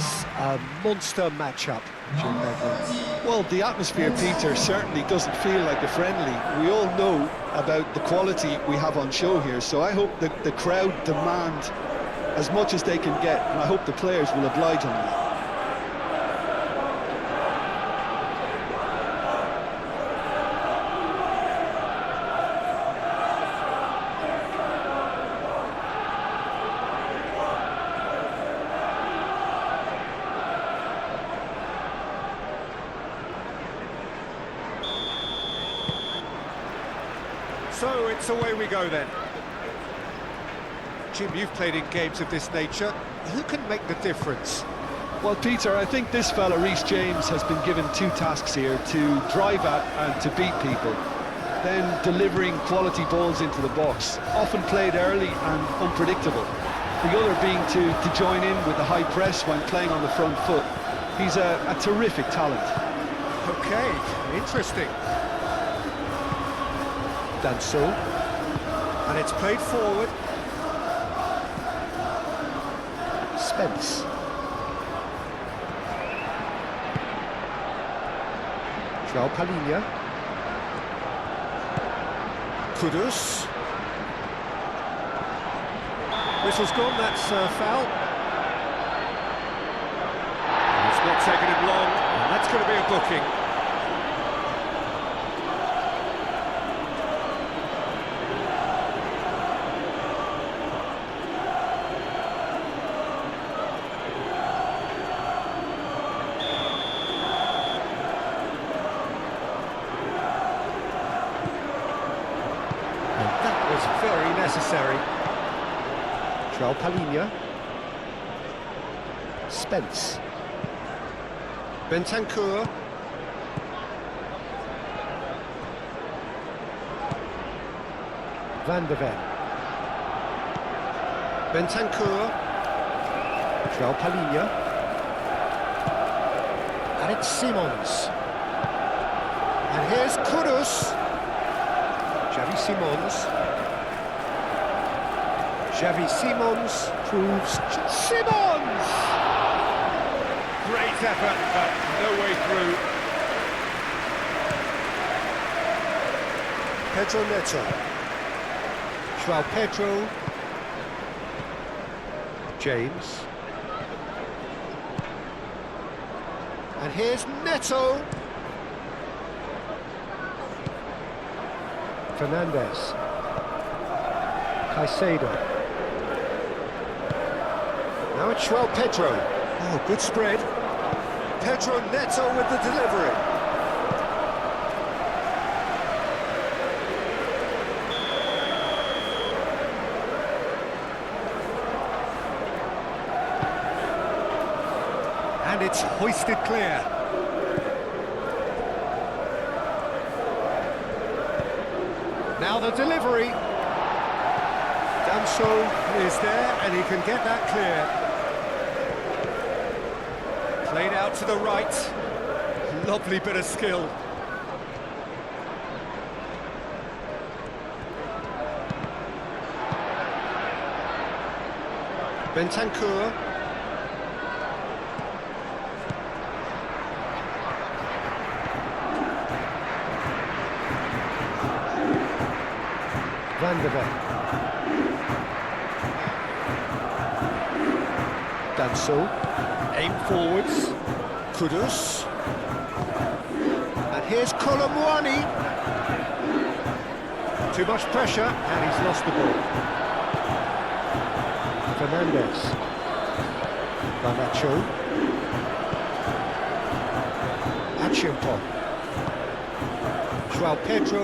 is a monster matchup, Jim Medlin. Well, the atmosphere, Peter, certainly doesn't feel like a friendly. We all know about the quality we have on show here, so I hope that the crowd demand as much as they can get, and I hope the players will oblige on that. So it's away we go then. Jim, you've played in games of this nature. Who can make the difference? Well, Peter, I think this fella, Reece James, has been given two tasks here: to drive at and to beat people. Then delivering quality balls into the box, often played early and unpredictable. The other being to join in with the high press when playing on the front foot. He's a terrific talent. Okay, interesting. Done so. And it's played forward. Spence. João Palhinha. Kudus. Whistle's gone, that's foul. It's not taken him long, and that's going to be a booking. Very necessary. João Palhinha. Spence. Bentancur. Van de Ven. Bentancur. João Palhinha. And it's Simons. And here's Kudus. Xavi Simons. Xavi Simons proves... Simons! Great effort, but no way through. Pedro Neto. João Pedro. James. And here's Neto. Fernandez. Caicedo. Now it's João Pedro. Oh, good spread. Pedro Neto with the delivery. And it's hoisted clear. Now the delivery. Danso is there, and he can get that clear. Played out to the right. Lovely bit of skill. Bentancur. Van de Ven. Danso. Aim forwards. Kudus. And here's Colomwani. Too much pressure, and he's lost the ball. Fernandez. Garnacho. Achimpong. João Pedro.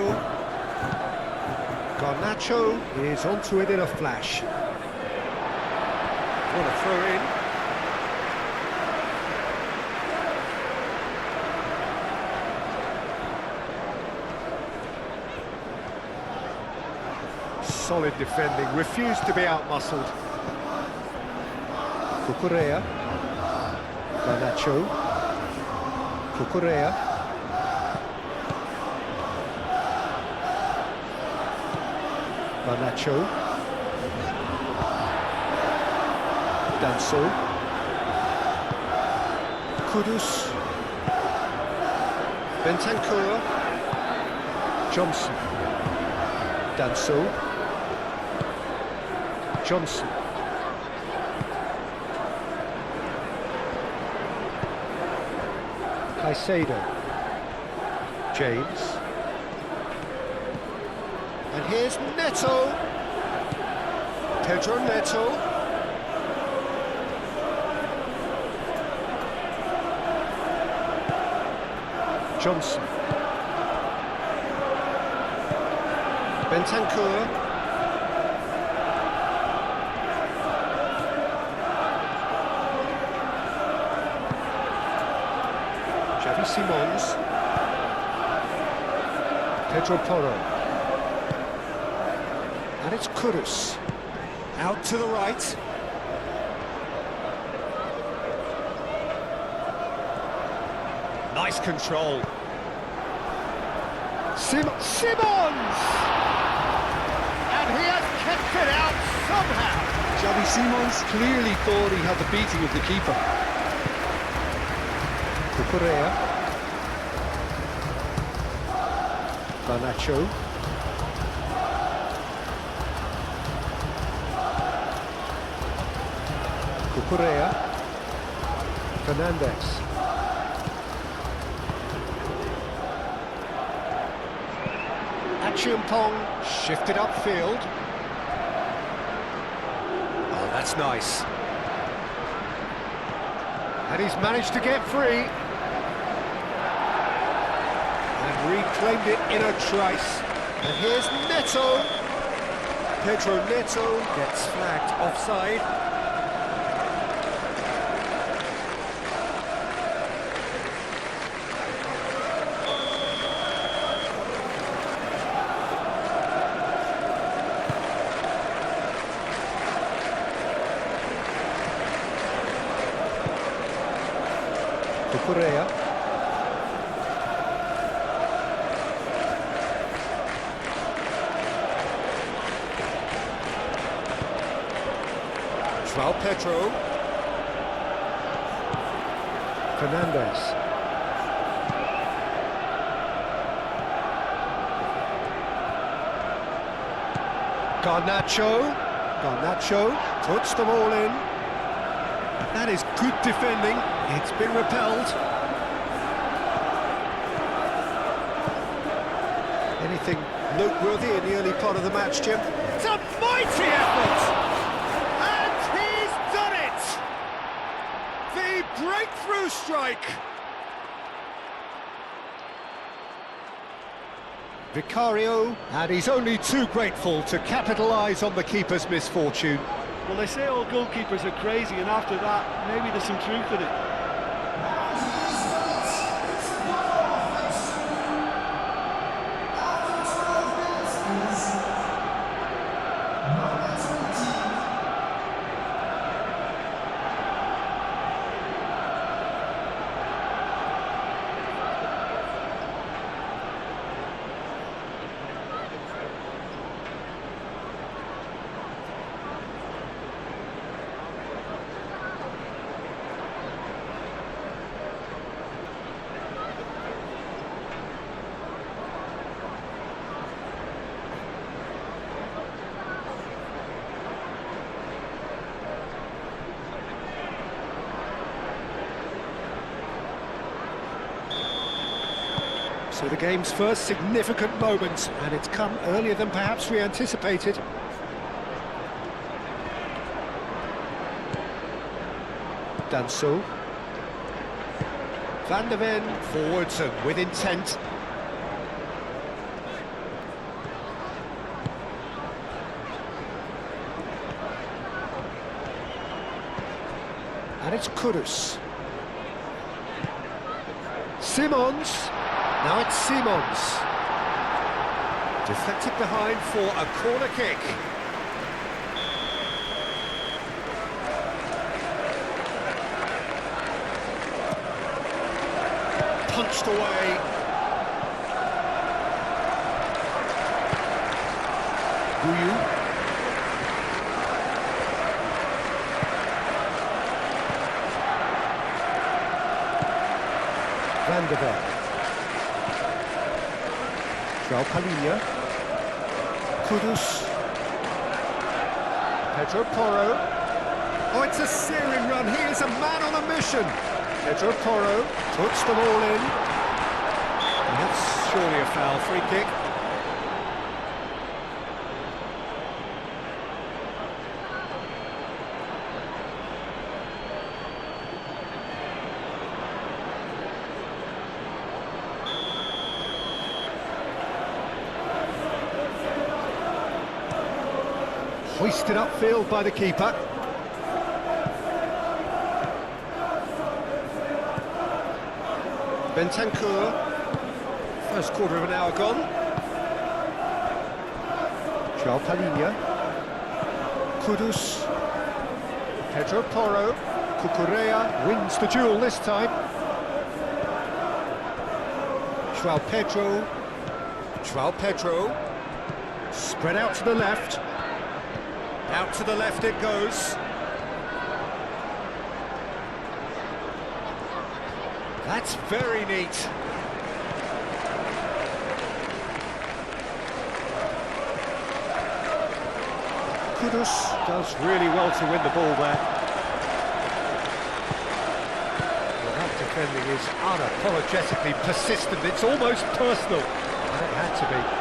Garnacho is onto it in a flash. What a throw in. Solid defending, refused to be out-muscled. Cucurella. Garnacho. Cucurella. Garnacho. Danso. Kudus. Bentancur. Johnson. Danso. Johnson. Caicedo. James. And here's Neto. Pedro Neto. Johnson. Bentancur. Xavi Simons. Pedro Porro. And it's Kudus. Out to the right. Nice control. Simons! And he has kept it out somehow. Xavi Simons clearly thought he had the beating of the keeper. Cucurella. Garnacho. Cucurella. Fernandez. Achiampong shifted upfield. Oh, that's nice. And he's managed to get free. And reclaimed it in a trice. And here's Neto. Pedro Neto gets flagged offside. Cucurella. João Pedro. Fernandez. Garnacho puts them all in. That is good defending. It's been repelled. Anything noteworthy in the early part of the match, Jim? It's a mighty effort! And he's done it! The breakthrough strike! Vicario, and he's only too grateful to capitalise on the keeper's misfortune. Well, they say all goalkeepers are crazy, and after that, maybe there's some truth in it. So the game's first significant moment, and it's come earlier than perhaps we anticipated. Danso. Van der Ven forwards and with intent. And it's Kudus. Simons. Now it's Simons. Deflected behind for a corner kick. Punched away. Guyu. Van der Beek. João Palhinha. Kudus. Pedro Porro. Oh, it's a searing run. He is a man on a mission. Pedro Porro puts them all in. And that's surely a foul. Free kick. Hoisted upfield by the keeper. Bentancur. First quarter of an hour gone. João Palhinha. Kudus. Pedro Porro. Cucurella wins the duel this time. João Pedro. João Pedro. Spread out to the left. Out to the left it goes. That's very neat. Kudus does really well to win the ball there. Well, that defending is unapologetically persistent. It's almost personal. And it had to be.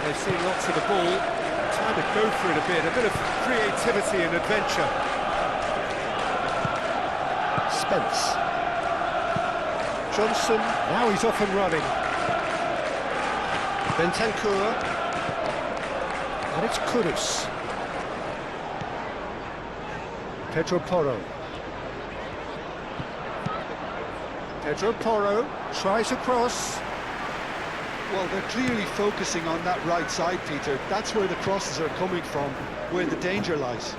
They've seen lots of the ball, time to go for it a bit of creativity and adventure. Spence. Johnson, now he's off and running. Bentancur. And it's Kudus. Pedro Porro. Pedro Porro tries across. Well, they're clearly focusing on that right side, Peter. That's where the crosses are coming from, where the danger lies.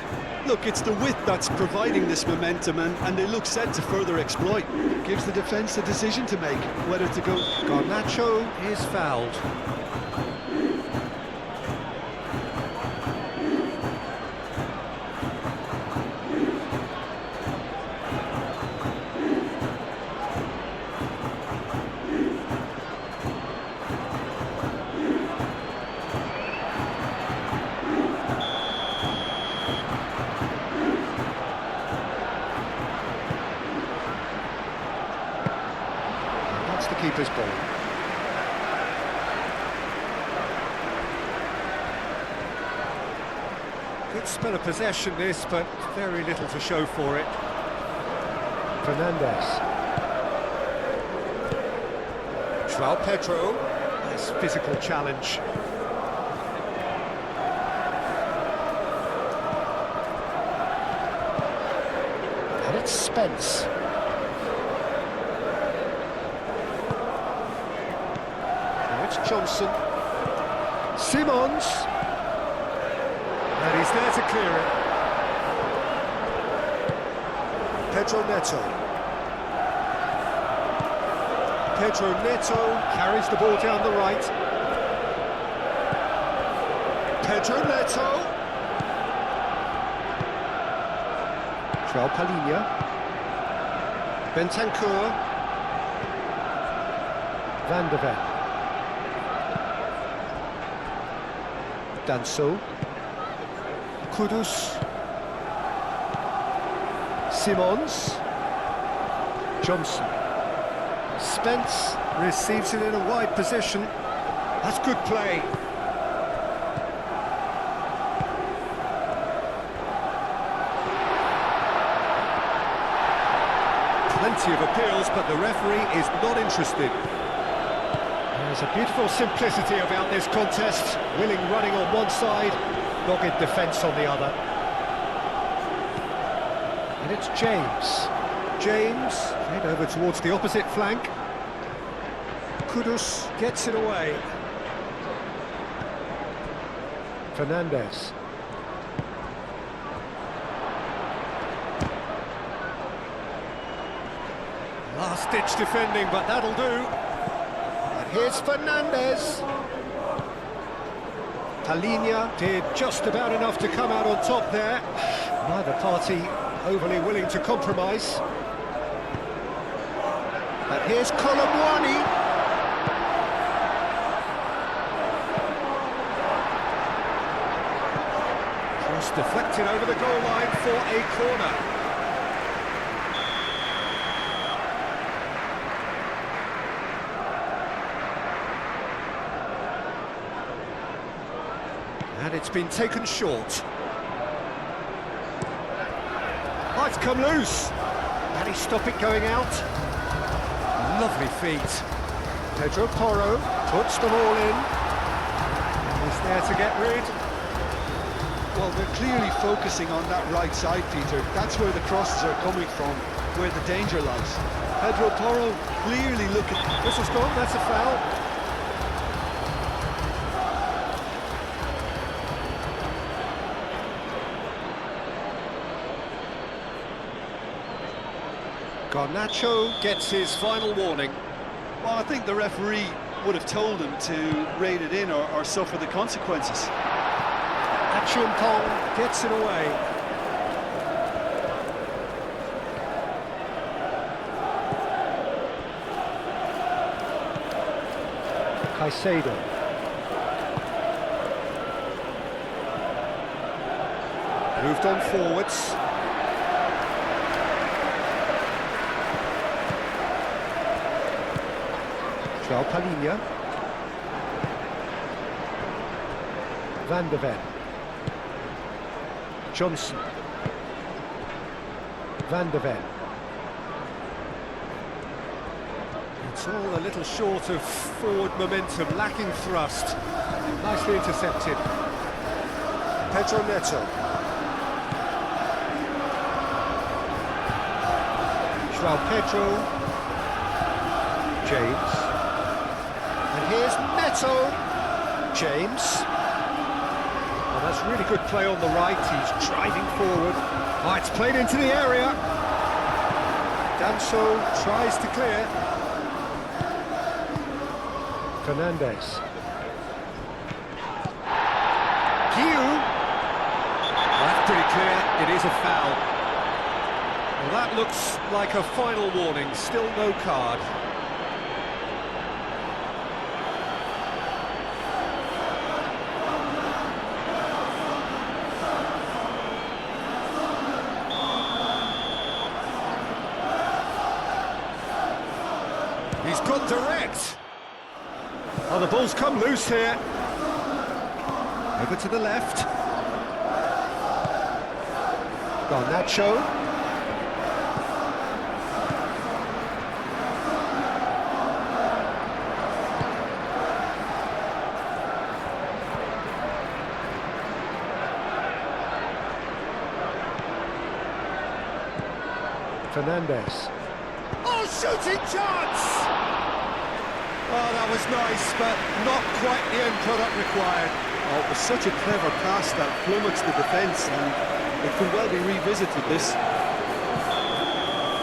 Look, it's the width that's providing this momentum, and they look set to further exploit. It gives the defence a decision to make, whether to go. Garnacho is fouled. Keeper's ball. Good spell of possession this, but very little to show for it. Fernandes. João Pedro. Nice physical challenge. And it's Spence. Johnson, Simons, and he's there to clear it. Pedro Neto. Pedro Neto carries the ball down the right. Pedro Neto. João Palhinha. Bentancur. Van der Beek. Danso. Kudus. Simons. Johnson. Spence receives it in a wide position. That's good play. Plenty of appeals, but the referee is not interested. There's a beautiful simplicity about this contest. Willing running on one side, dogged defence on the other. And it's James. James, played over towards the opposite flank. Kudus gets it away. Fernandes. Last-ditch defending, but that'll do. Here's Fernandes. Palhinha did just about enough to come out on top there. Neither party overly willing to compromise. And here's Colomwani. Cross deflected over the goal line for a corner. And it's been taken short. Oh, it's come loose. Can he stop it going out? Lovely feet. Pedro Porro puts them all in. He's there to get rid. Well, they're clearly focusing on that right side, Peter. That's where the crosses are coming from, where the danger lies. Pedro Porro clearly looking... Whistle's gone, that's a foul. Garnacho gets his final warning. Well, I think the referee would have told him to rein it in or suffer the consequences. Achumpong gets it away. Caicedo. Moved on forwards. João Palhinha. Van de Ven. Johnson. Van de Ven. It's all a little short of forward momentum, lacking thrust. Nicely intercepted. Pedro Neto. João Pedro. James. And here's Neto. James. Oh, that's really good play on the right. He's driving forward. Oh, it's played into the area. Danso tries to clear. Fernandez. Guiu. Well, that's pretty clear. It is a foul. Well, that looks like a final warning. Still no card. He's got direct. Oh, the ball's come loose here. Over to the left. Garnacho. Fernandez. Oh, shooting chance! Oh, that was nice, but not quite the end product required. Oh, it was such a clever pass that flummoxed the defence, and it could well be revisited, this.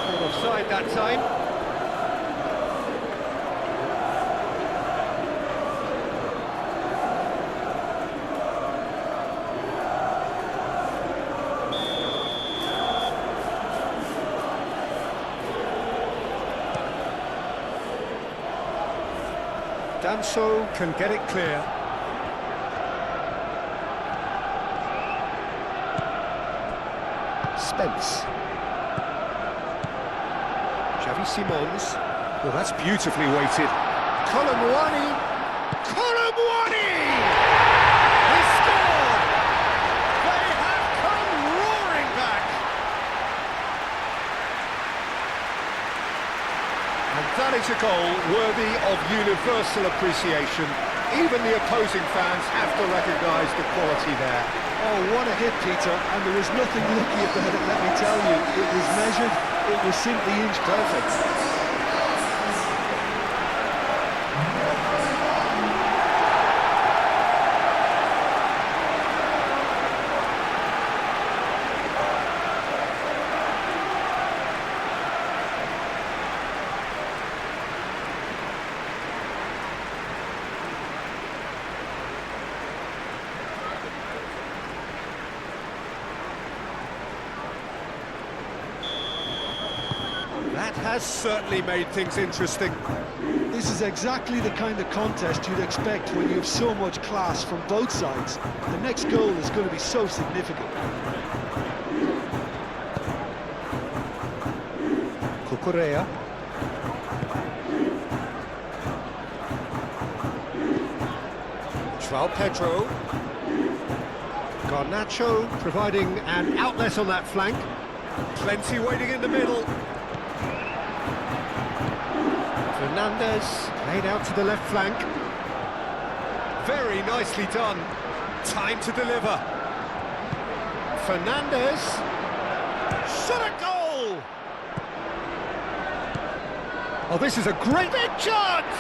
Caught offside that time. Danso can get it clear. Spence. Xavi Simons. Well, that's beautifully weighted. Colomwani. Colomwani! He scored! They have come roaring back! And that is a goal worthy of universal appreciation. Even the opposing fans have to recognise the quality there. Oh, what a hit, Peter, and there was nothing lucky about it, let me tell you. It was measured, it was simply inch perfect. That has certainly made things interesting. This is exactly the kind of contest you'd expect when you have so much class from both sides. The next goal is going to be so significant. Cucurella. João Pedro. Garnacho providing an outlet on that flank. Plenty waiting in the middle. Fernandez laid out to the left flank. Very nicely done. Time to deliver. Fernandez. Shot a goal! Oh, this is a great big chance!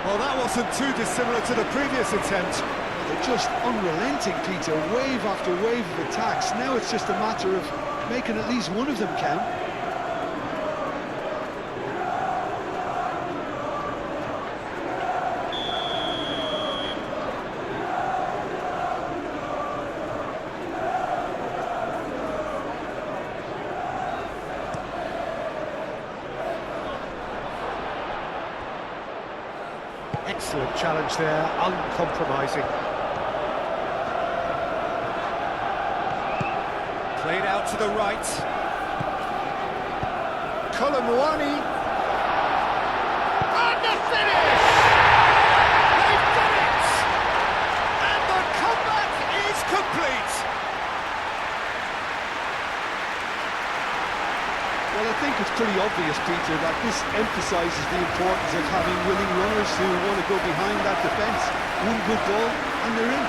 Well, that wasn't too dissimilar to the previous attempt. They're just unrelenting, Peter. Wave after wave of attacks. Now it's just a matter of making at least one of them count. Excellent challenge there, uncompromising. Played out to the right. Colomwani. And the finish! They've done it! And the comeback is complete! Well, I think it's pretty obvious, Peter, that this emphasises the importance of having willing runners who want to go behind that defence. One good ball, and they're in.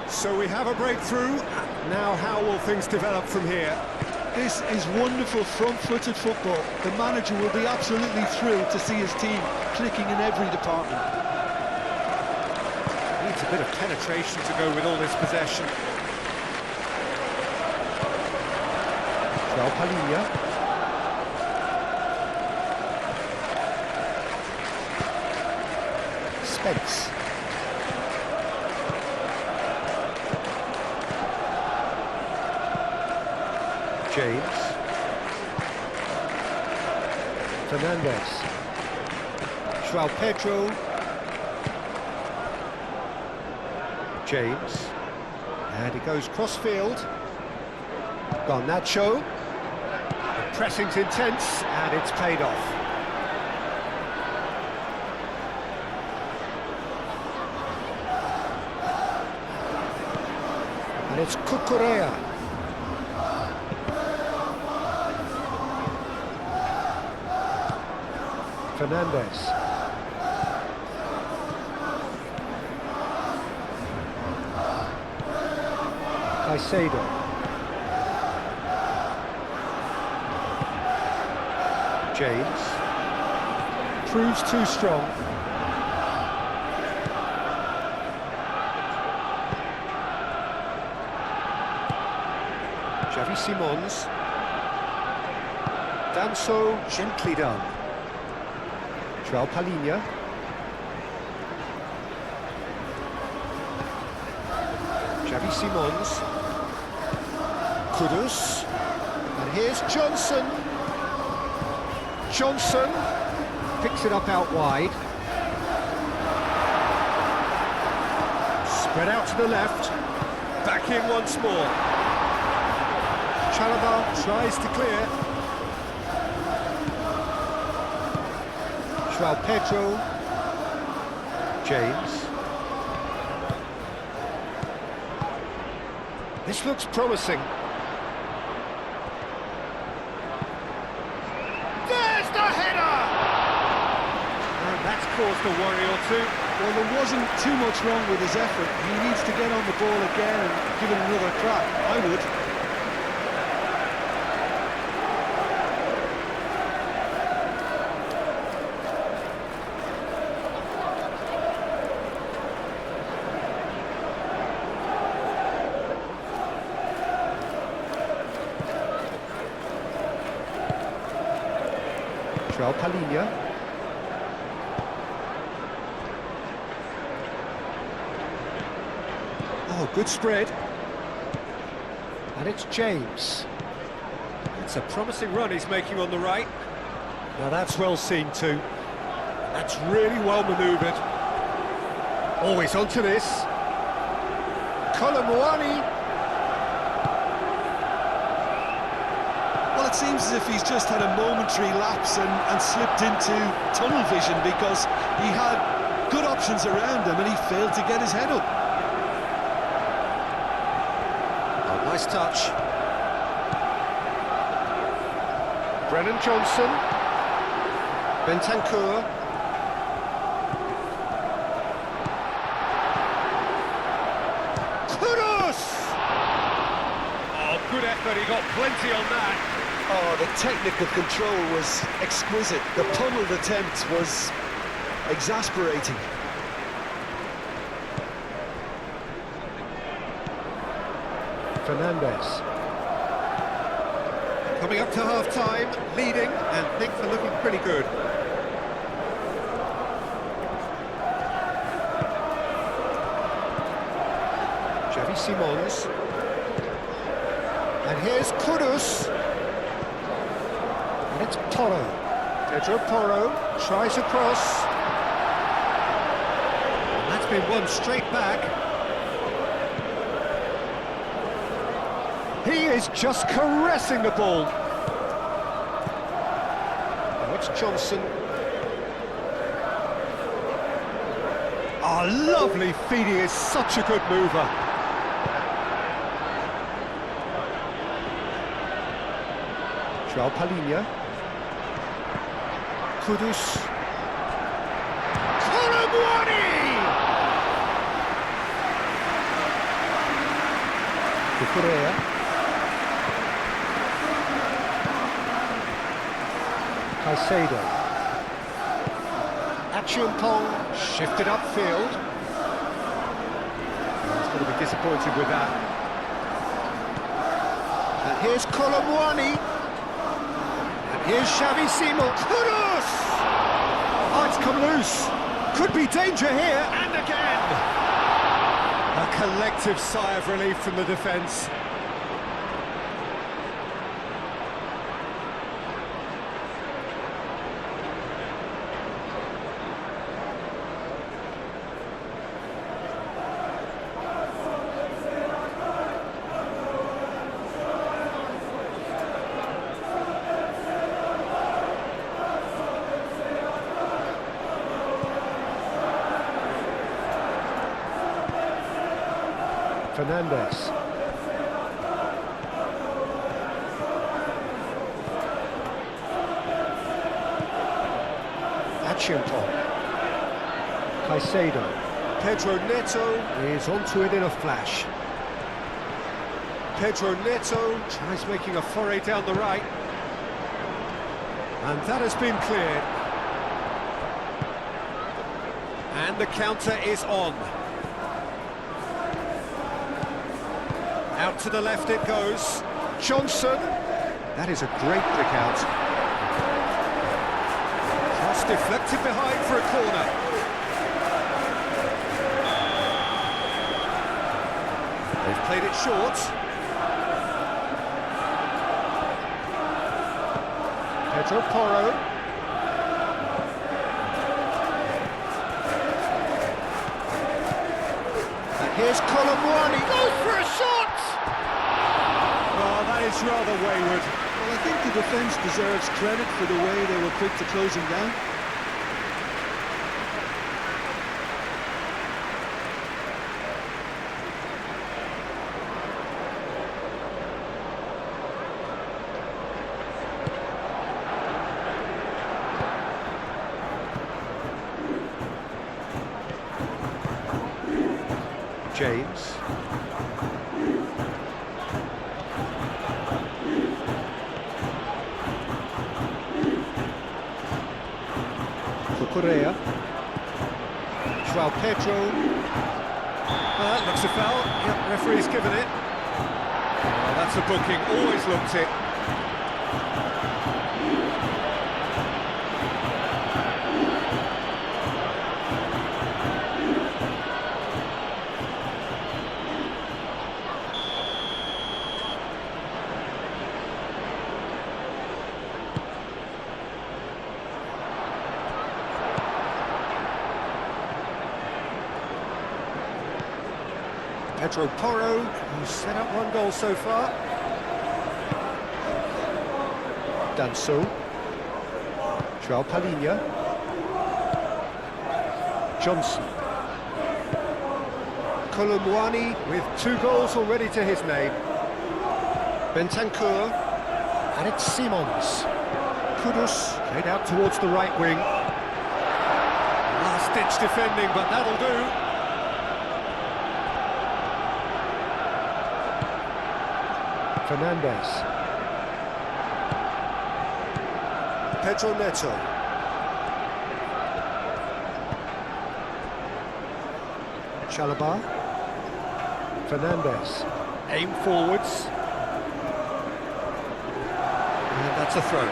So we have a breakthrough. Now how will things develop from here? This is wonderful front-footed football. The manager will be absolutely thrilled to see his team clicking in every department. Needs a bit of penetration to go with all this possession. João Palhinha. Spence. James. Fernandez. João Pedro. James. And he goes cross-field. Garnacho. The pressing's intense, and it's paid off. And it's Cucurella. Fernandez. Caicedo. James. Proves too strong. Xavi Simons. Danso, gently done. João Palhinha. Xavi Simons. Kudus. And here's Johnson. Johnson picks it up out wide. Spread out to the left. Back in once more. Chalobah tries to clear. João Pedro. James. This looks promising. There's the header! And that's caused a worry or two. Well, there wasn't too much wrong with his effort. He needs to get on the ball again and give it another crack. I would. Palhinha. Oh, good spread. And it's James. It's a promising run he's making on the right. Now that's well seen too. That's really well manoeuvred. Always onto this. Colomwani. Well, it seems as if he's just had a momentary lapse and slipped into tunnel vision, because he had good options around him and he failed to get his head up. Oh, nice touch. Brennan Johnson. Bentancur. Good effort, he got plenty on that. Oh, the technical control was exquisite. The pummeled attempt was exasperating. Fernandes. Coming up to half-time, leading, and things are looking pretty good. Xavi Simons. And here's Kudus. And it's Porro. Pedro Porro tries a cross. And that's been won straight back. He is just caressing the ball. Now it's Johnson. Oh, lovely feed, he is such a good mover. Palhinha. Kudus. Colomwani! Correa. Caicedo. Achiampong shifted upfield. He's going to be disappointed with that. And here's Colomwani. Here's Xavi Simons. Kudus! Oh, it's come loose. Could be danger here, and again. A collective sigh of relief from the defence. Fernandes. Achiampong. Caicedo. Pedro Neto is onto it in a flash. Pedro Neto tries making a foray down the right. And that has been cleared. And the counter is on. Out to the left it goes. Johnson. That is a great pick out. Cross deflected behind for a corner. They've played it short. Pedro Porro. And here's Colomwani. Goes for a shot! Oh, that is rather wayward. Well, I think the defence deserves credit for the way they were quick to close him down. James. Correa. João Pedro. That looks a foul. Yep, referee's given it. Oh, that's a booking, always looked it. Pedro Porro, who's set up one goal so far. Danso. João Palhinha. Johnson. Kolomwani with 2 goals already to his name. Bentancur. And it's Simons. Kudus played out towards the right wing. Last-ditch defending, but that'll do. Fernandez. Pedro Neto. Chalobah. Fernandez. Aim forwards. And that's a throw.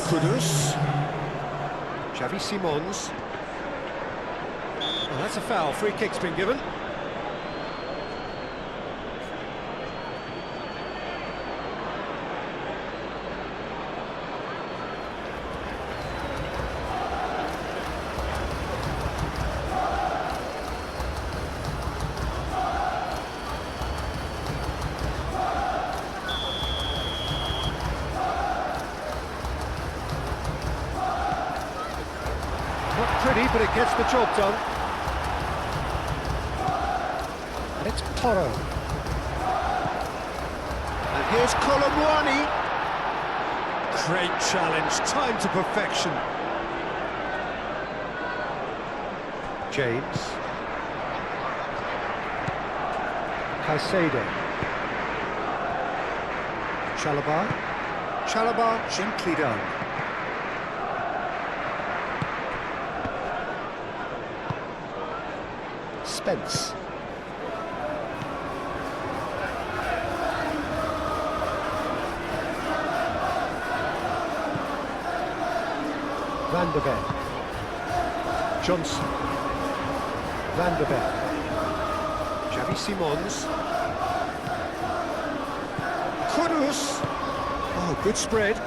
Kudus. Xavi Simons. Well, that's a foul. Free kick's been given. Not pretty, but it gets the job done. And it's Porro. And here's Kolomwani. Great challenge, timed to perfection. James. Caicedo. Chalobah. Chalobah, gently done. Spence. Van der Beek. Johnson. Van der Beek. Xavi Simons. Kudus. Oh, good spread.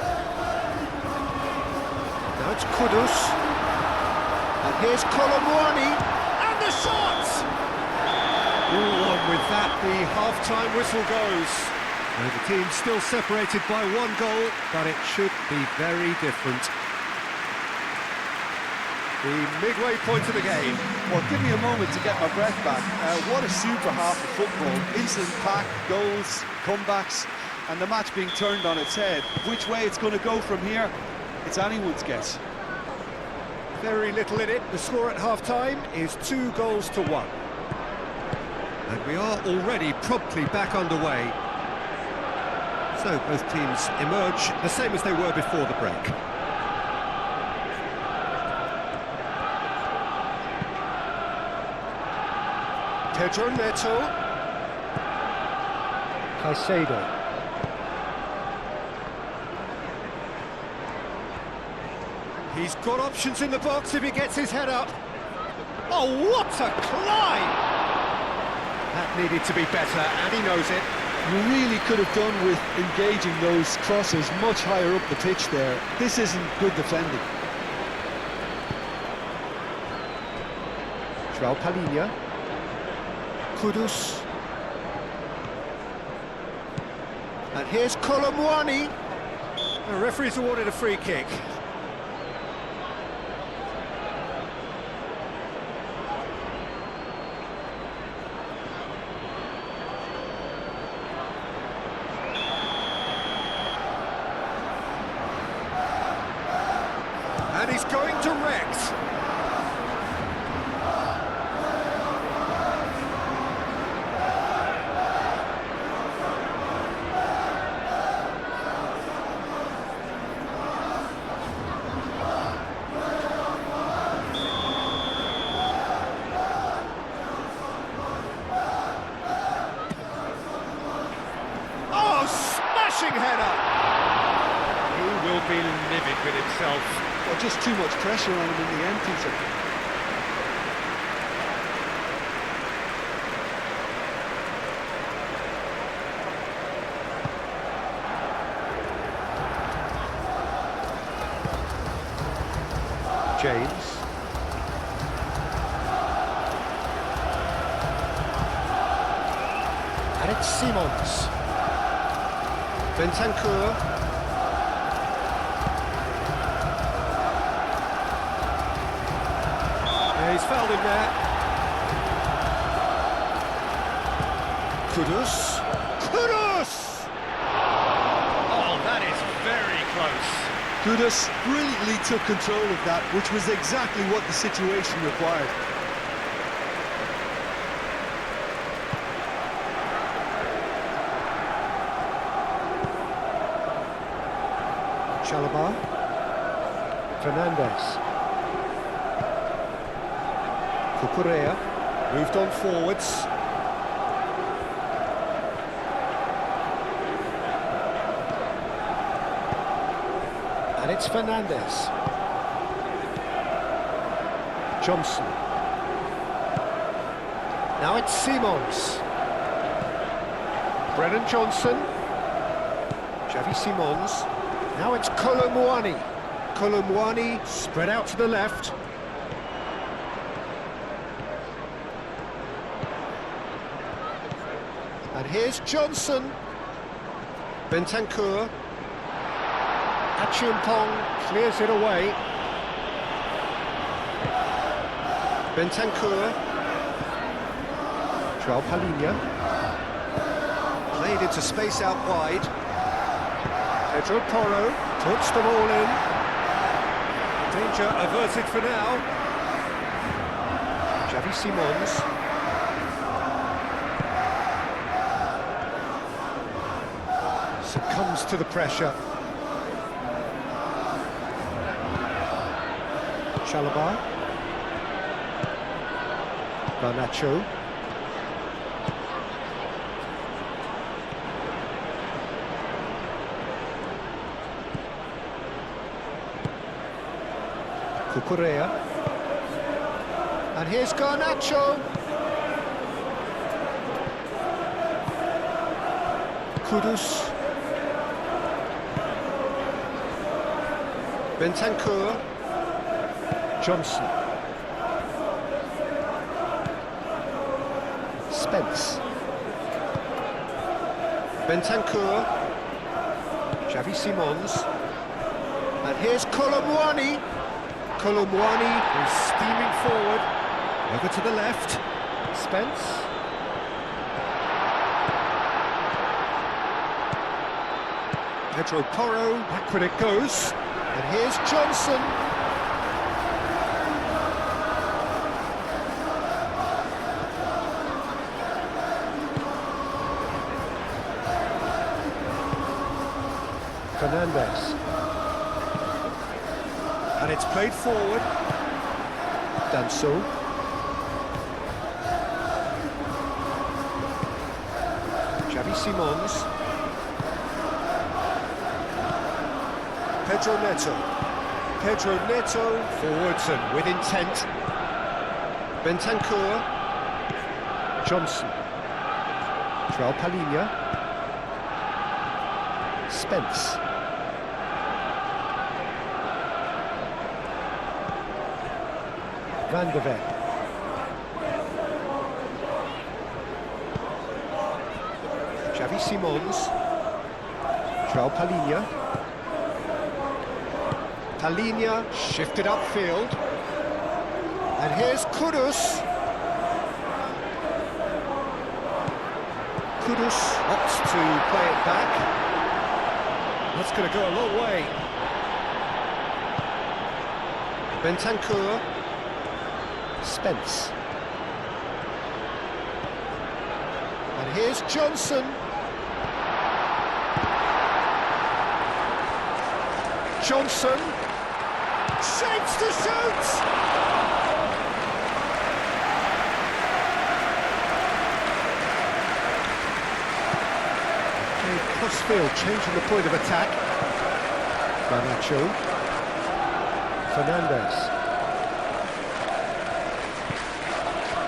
Now it's Kudus. And here's Kolomwani. The shot! 0-1 with that, the half-time whistle goes. And the team's still separated by 1 goal, but it should be very different. The midway point of the game. Well, give me a moment to get my breath back. What a super half of football. Instant pack, goals, comebacks, and the match being turned on its head. Which way it's going to go from here, it's anyone's guess. Very little in it. The score at half-time is 2 goals to 1. And we are already promptly back underway. So both teams emerge the same as they were before the break. Pedro Neto. Caicedo. He's got options in the box if he gets his head up. Oh, what a climb! That needed to be better, and he knows it. You really could have done with engaging those crosses much higher up the pitch there. This isn't good defending. João Palhinha. Kudus. And here's Kolomwani. The referee's awarded a free kick. himself. Well, just too much pressure on him in the end, Peter. James. And it's Simons. Bentancur. Yeah, he's fouled him there. Kudus. Kudus! Oh, that is very close. Kudus brilliantly took control of that, which was exactly what the situation required. Chalobah. Fernandez. Cucurella. Moved on forwards. And it's Fernandez. Johnson. Now it's Simons. Brennan Johnson. Xavi Simons. Now it's Kolo Muani. Kolo Muani spread out to the left. And here's Johnson. Bentancur. Achiampong clears it away. Bentancur. João Palhinha. Played into space out wide. Pedro Porro puts them all in. Danger averted for now. Xavi Simons. Succumbs to the pressure. Chalobah. Garnacho. Cucurella. And here's Garnacho. Kudus. Bentancur. Johnson. Spence. Bentancur. Xavi Simons. And here's Kolo Muani. Kolo Muani is steaming forward. Over to the left. Spence. Pedro Porro. Backward it goes. And here's Johnson. Fernandez. And it's played forward. Danso. Xavi Simons. Pedro Neto. Pedro Neto forwards and with intent. Bentancur. Johnson. João Palhinha. Spence. Van de Ven. Xavi Simons. João Palhinha. Palhinha shifted upfield. And here's Kudus. Kudus opts to play it back. That's going to go a long way. Bentancur. Spence. And here's Johnson. Johnson shapes to shoot! Crossfield changing the point of attack. Garnacho. Fernandez.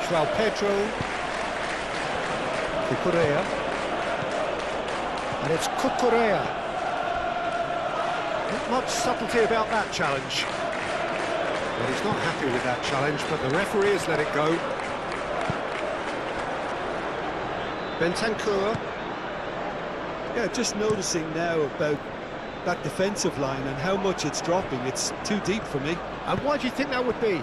João Pedro. Cucurella. And it's Cucurella. Not much subtlety about that challenge. Well, he's not happy with that challenge, but the referee has let it go. Bentancur. Yeah, just noticing now about that defensive line and how much it's dropping. It's too deep for me. And why do you think that would be?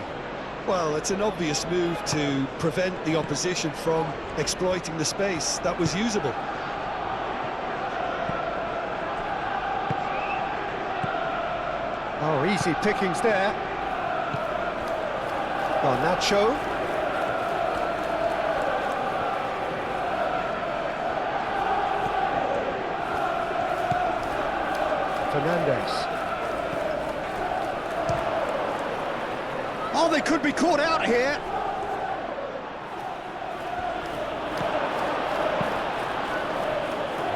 Well, it's an obvious move to prevent the opposition from exploiting the space that was usable. Oh, easy pickings there. Nacho. Fernandez. Oh, they could be caught out here.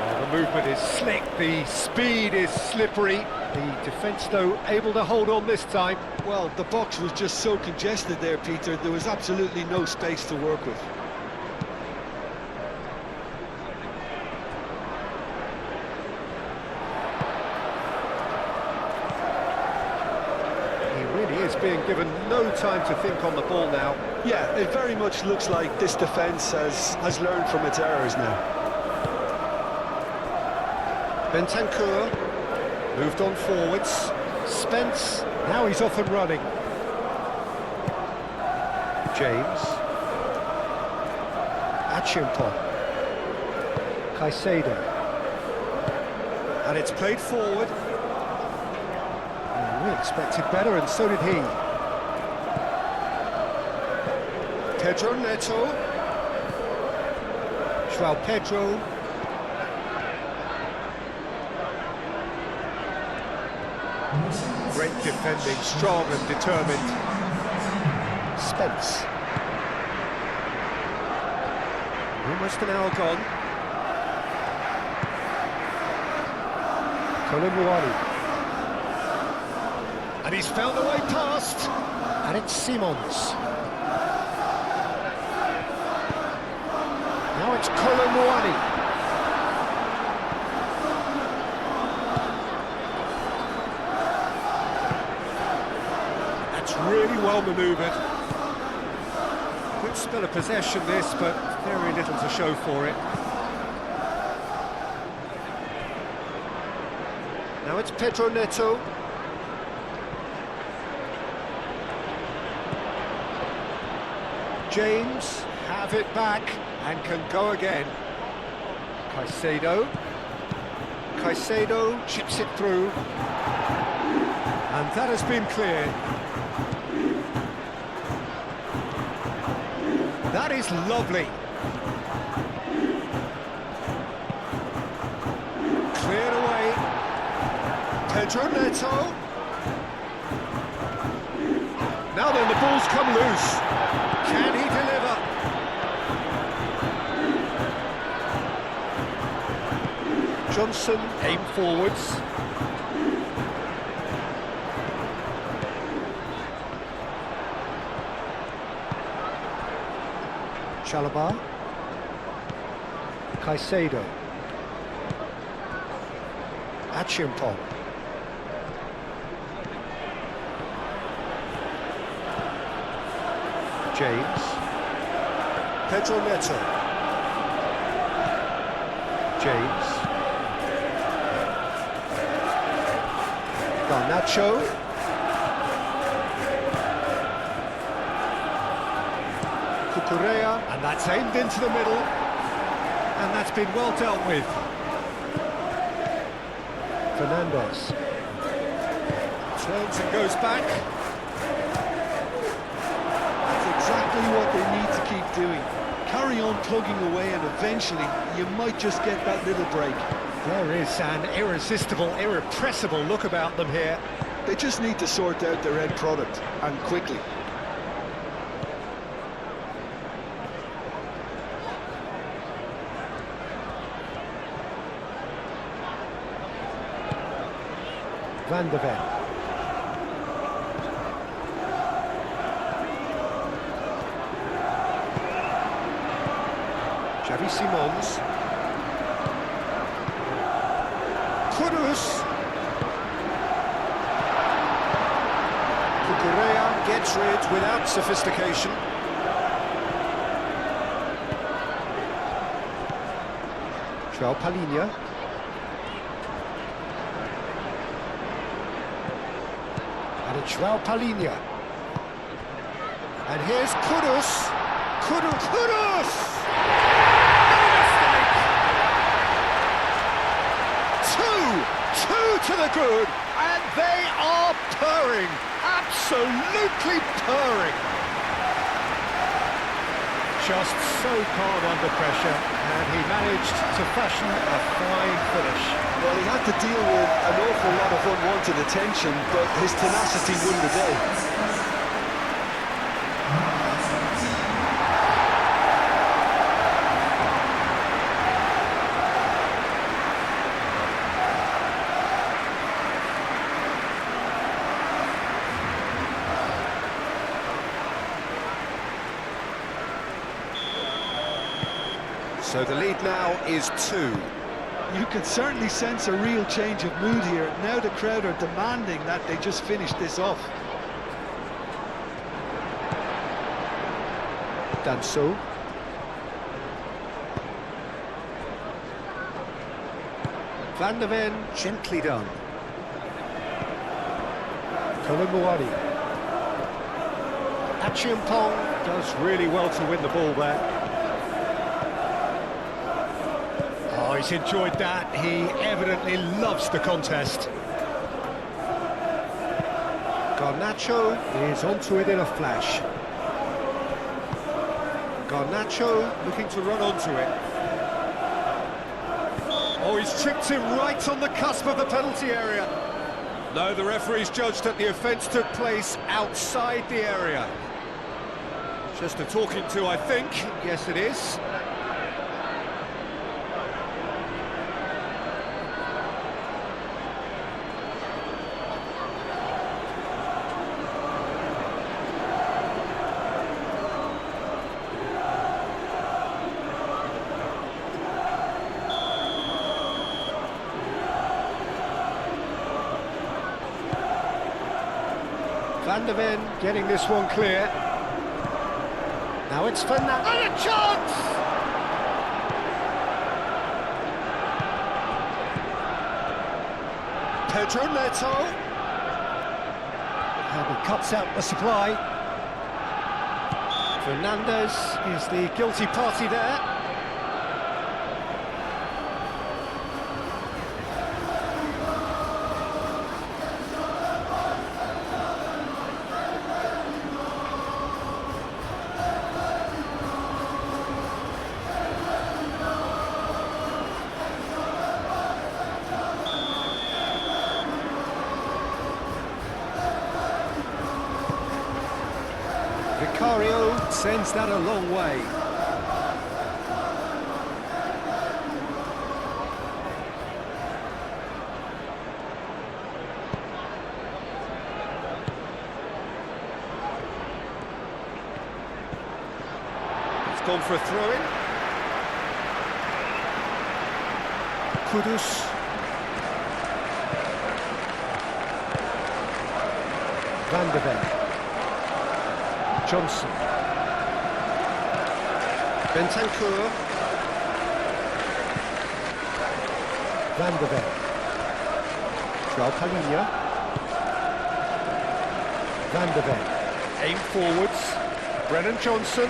Oh, the movement is slick, the speed is slippery. The defence, though, able to hold on this time. Well, the box was just so congested there, Peter. There was absolutely no space to work with. He really is being given no time to think on the ball now. Yeah, it very much looks like this defence has learned from its errors now. Bentancur moved on forwards. Spence, now he's off and running. James. Achimpong. Caicedo. And it's played forward. We expected better, and so did he. Pedro Neto. João Pedro. Great defending, strong and determined. Spence. Almost an hour gone. Colin. And he's found a way past. And it's Simons. Now it's Colin. Really well manoeuvred. Good spell of possession this, but very little to show for it. Now it's Pedro Neto. James have it back and can go again. Caicedo. Caicedo chips it through. And that has been cleared. That is lovely. Cleared away. Pedro Neto. Now then, the ball's come loose. Can he deliver? Johnson aim forwards. Chalobah. Caicedo. Achimpong. James. Pedro Neto. James. Garnacho. Cucurella, and that's aimed into the middle, and that's been well dealt with. Fernandez turns and goes back. That's exactly what they need to keep doing. Carry on plugging away, and eventually you might just get that little break. There is an irresistible, irrepressible look about them here. They just need to sort out their end product, and quickly. Van de Ven. Xavi Simons. Kudus. Cucurella gets rid without sophistication. João Palhinha. And it's João Palhinha. And here's Kudus. Kudus! No mistake! Two to the good, and they are purring. Absolutely purring. Just so calm under pressure, and he managed to fashion a fine finish. Well, he had to deal with an awful lot of unwanted attention, but his tenacity won the day. So the lead now is 2. You can certainly sense a real change of mood here. Now the crowd are demanding that they just finish this off. Danso. Van der Ven, gently done. Kolomouari. Achiampong does really well to win the ball there. Oh, he's enjoyed that. He evidently loves the contest. Garnacho is onto it in a flash. Garnacho looking to run onto it. Oh, he's tripped him right on the cusp of the penalty area. No, the referee's judged that the offence took place outside the area. Just a talking to, I think. Yes, it is. Van der Ven getting this one clear. Now it's Fernandez. And a chance! Pedro Neto. And he cuts out the supply. Fernandez is the guilty party there. Vicario sends that a long way. It's gone for a throw-in. Kudus. Van der Ven. Johnson. Bentancur. Van der Ven. João Palhinha. Van der Ven. Aim forwards. Brennan Johnson.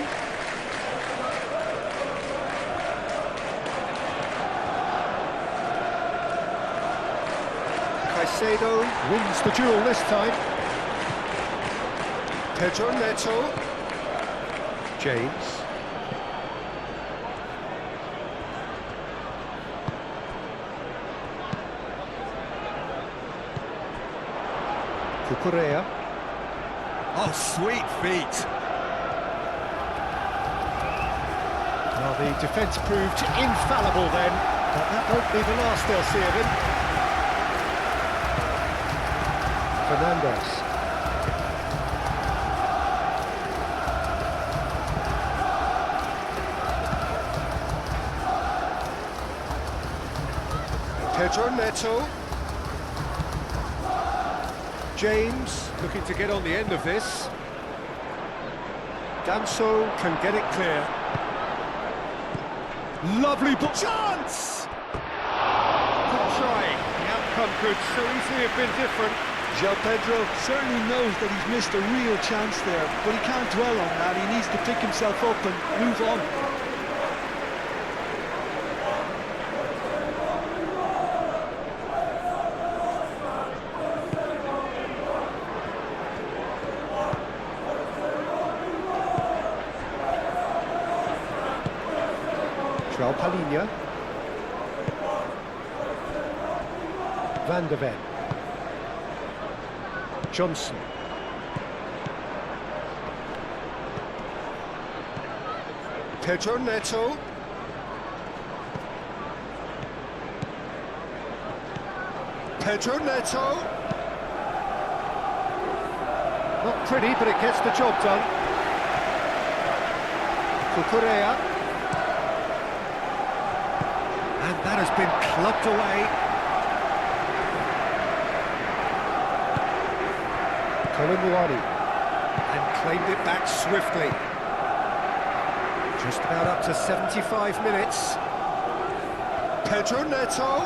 Caicedo wins the duel this time. Pedro Neto. James. Cucurella. Oh, sweet feet. Well, the defence proved infallible then, but that won't be the last they'll see of him. Fernandez. Pedro Neto. James looking to get on the end of this. Danso can get it clear. Lovely ball. Chance! Good try. The outcome could so easily have been different. João Pedro certainly knows that he's missed a real chance there, but he can't dwell on that. He needs to pick himself up and move on. João Palhinha. Van der Ven. Johnson. Pedro Neto. Pedro Neto. Not pretty, but it gets the job done. Cucurella. And that has been clubbed away. Colomboani, and claimed it back swiftly. Just about up to 75 minutes. Pedro Neto.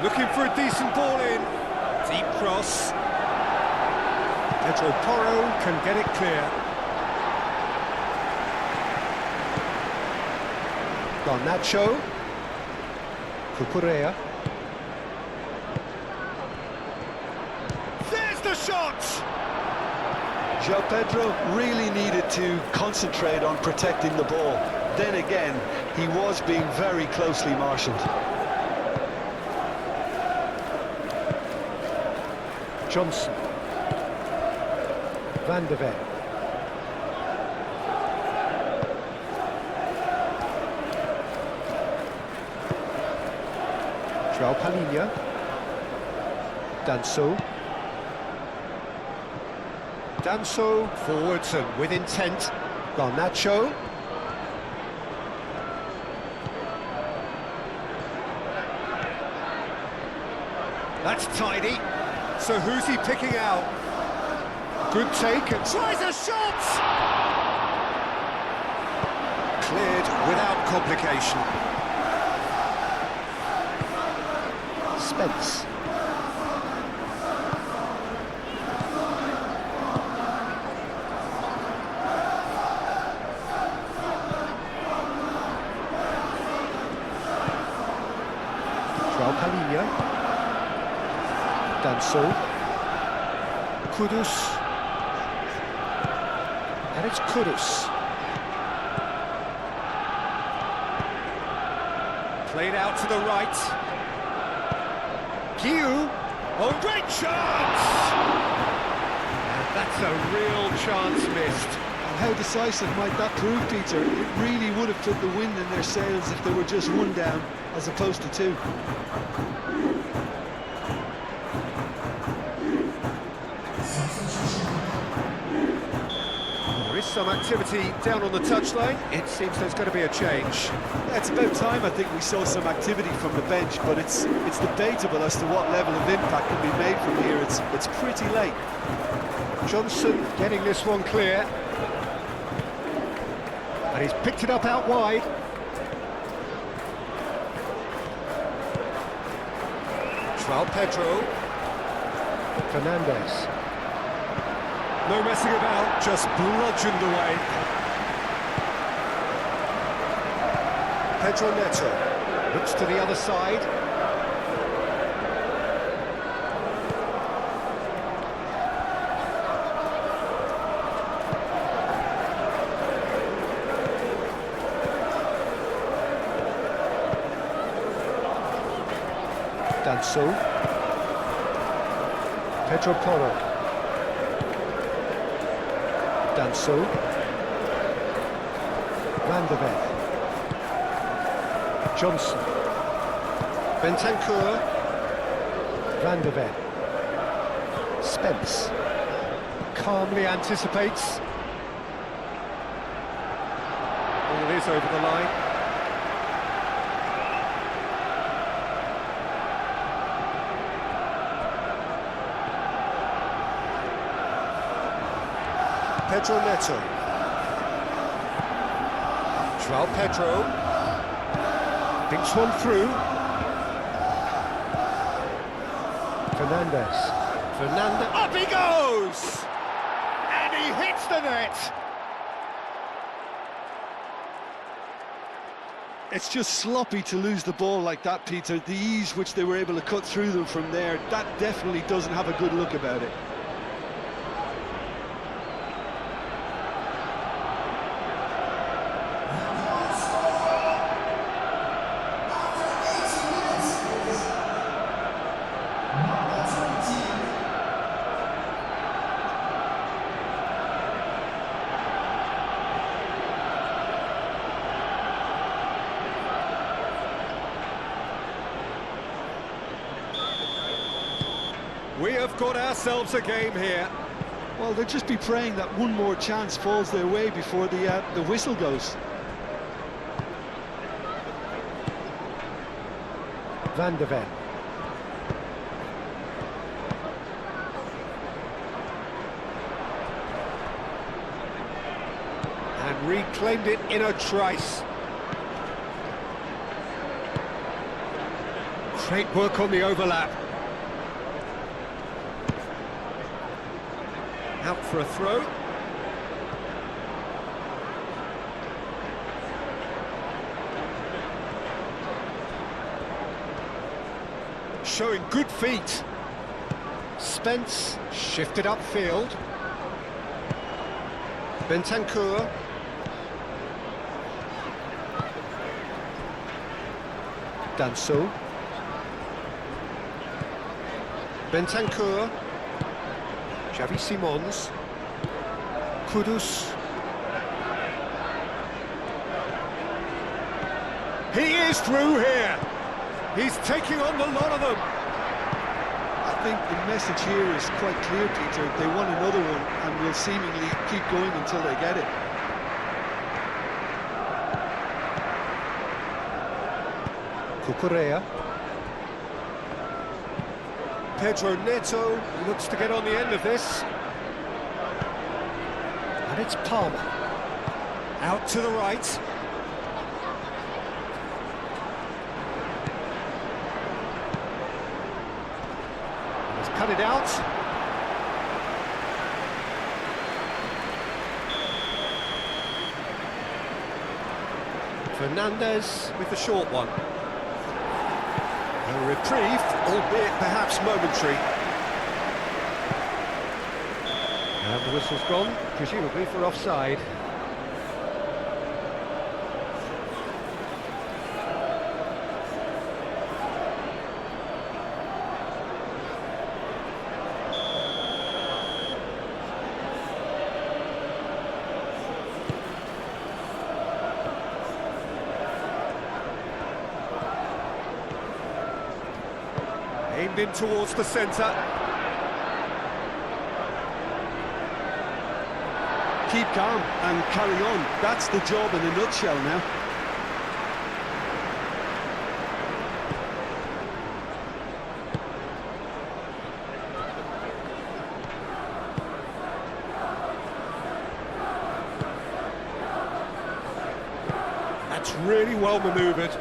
Looking for a decent ball in. Deep cross. Pedro Porro can get it clear. Garnacho. Cucurella. The shot! João Pedro really needed to concentrate on protecting the ball. Then again, he was being very closely marshalled. Johnson. Van der Ven. João Palhinha. Danso. Danso forwards and with intent. Garnacho. That's tidy. So who's he picking out? Good take and tries a shot! Cleared without complication. Spence. João Palhinha. Danso. Kudus. And it's Kudus. Played out to the right. Kiu. Oh, great chance! And that's a real chance missed. How decisive might that prove, Peter? It really would have put the wind in their sails if there were just one down, as opposed to two. There is some activity down on the touchline. It seems there's going to be a change. Yeah, it's about time I think we saw some activity from the bench, but it's debatable as to what level of impact can be made from here. It's pretty late. Johnson getting this one clear. And he's picked it up out wide. João Pedro. Fernandez. No messing about, just bludgeoned away. Pedro Neto looks to the other side. Danso. Pedro Porro. Danso. Van der Ven. Johnson. Bentancur. Van der Ven. Spence. Calmly anticipates. Ball is over the line. Pedro Neto. João Pedro. Thinks one through. Fernandez. Up he goes! And he hits the net! It's just sloppy to lose the ball like that, Peter. The ease which they were able to cut through them from there, that definitely doesn't have a good look about it. We have got ourselves a game here. Well, they'll just be praying that one more chance falls their way before the whistle goes. Van de Ven. And reclaimed it in a trice. Great work on the overlap. Out for a throw. Showing good feet. Spence shifted upfield. Bentancur. Danso. Bentancur. Xavi Simons. Kudus. He is through here. He's taking on the lot of them. I think the message here is quite clear, Peter. They want another one and will seemingly keep going until they get it. Cucurella. Pedro Neto looks to get on the end of this. And it's Palmer. Out to the right. He's cut it out. Fernandez with the short one. A reprieve, albeit perhaps momentary. And the whistle's gone, presumably for offside. Aimed in towards the centre. Keep calm and carry on. That's the job in a nutshell now. That's really well manoeuvred.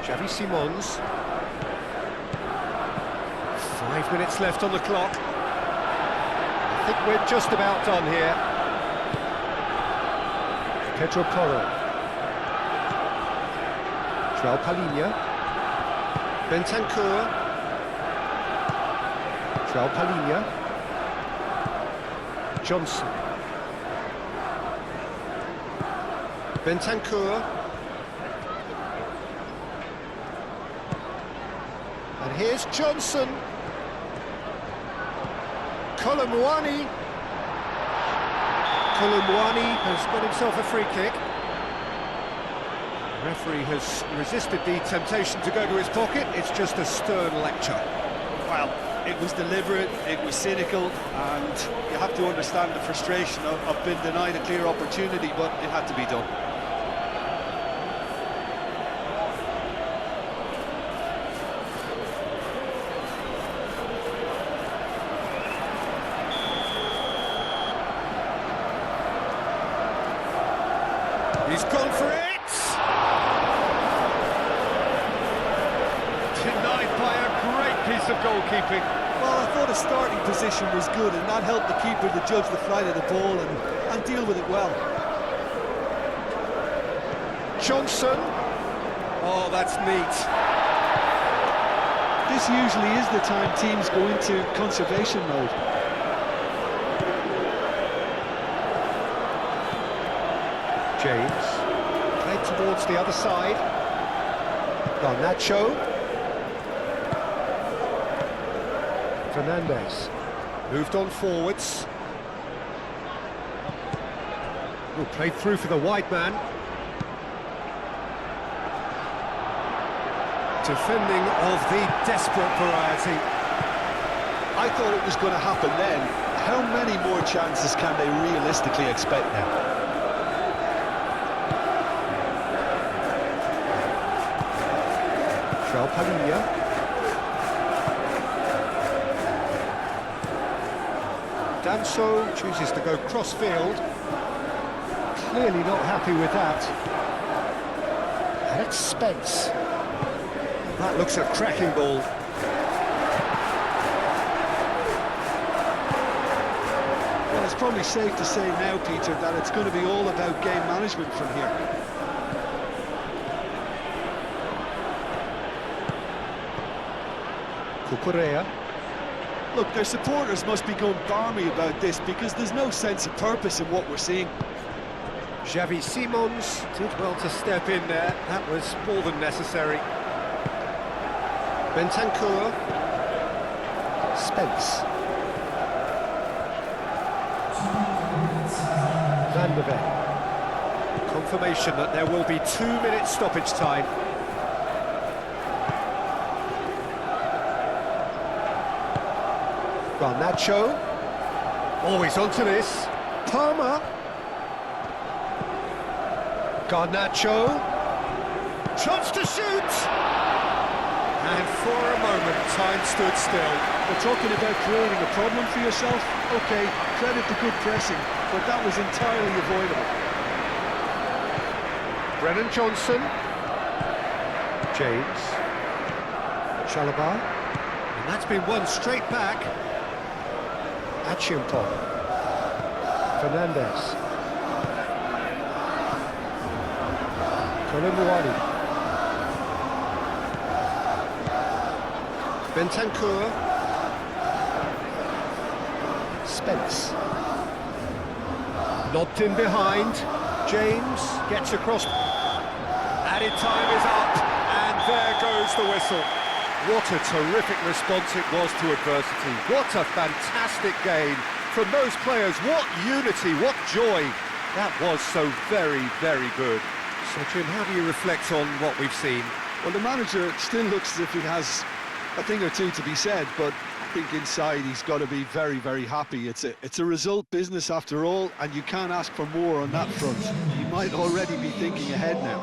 Xavi Simons. 5 minutes left on the clock. I think we're just about done here. Pedro Porro. João Palhinha. Bentancur. João Palhinha. Johnson. Bentancur. And here's Johnson. Colomwani has got himself a free kick. The referee has resisted the temptation to go to his pocket. It's just a stern lecture. Well, it was deliberate, it was cynical, and you have to understand the frustration of being denied a clear opportunity, but it had to be done. He's gone for it! Denied by a great piece of goalkeeping. Well, I thought his starting position was good, and that helped the keeper to judge the flight of the ball and deal with it well. Johnson. Oh, that's neat. This usually is the time teams go into conservation mode. James. Played towards the other side. Garnacho. Fernandez. Moved on forwards. Played through for the wide man. Defending of the desperate variety. I thought it was going to happen then. How many more chances can they realistically expect now? João Padilha. Danso chooses to go cross-field. Clearly not happy with that. And it's Spence. That looks a cracking ball. Well, it's probably safe to say now, Peter, that it's going to be all about game management from here. Cucurella. Look, their supporters must be going balmy about this because there's no sense of purpose in what we're seeing. Xavi Simons did well to step in there. That was more than necessary. Bentancur. Spence. Van de Ven. Confirmation that there will be 2-minute stoppage time. Garnacho. Oh, he's onto this. Palmer. Garnacho. Chance to shoot! And for a moment, time stood still. We're talking about creating a problem for yourself? OK, credit the good pressing, but that was entirely avoidable. Brennan Johnson. James. Chalobah. And that's been won straight back. Achiampong. Fernandez. Colin Bentancur. Spence. Lobbed in behind. James gets across. Added time is up, and there goes the whistle. What a terrific response it was to adversity. What a fantastic game from those players. What unity, what joy. That was so very, very good. So, Jim, how do you reflect on what we've seen? Well, the manager still looks as if he has a thing or two to be said, but I think inside he's got to be very, very happy. It's a result business after all, and you can't ask for more on that front. You might already be thinking ahead now.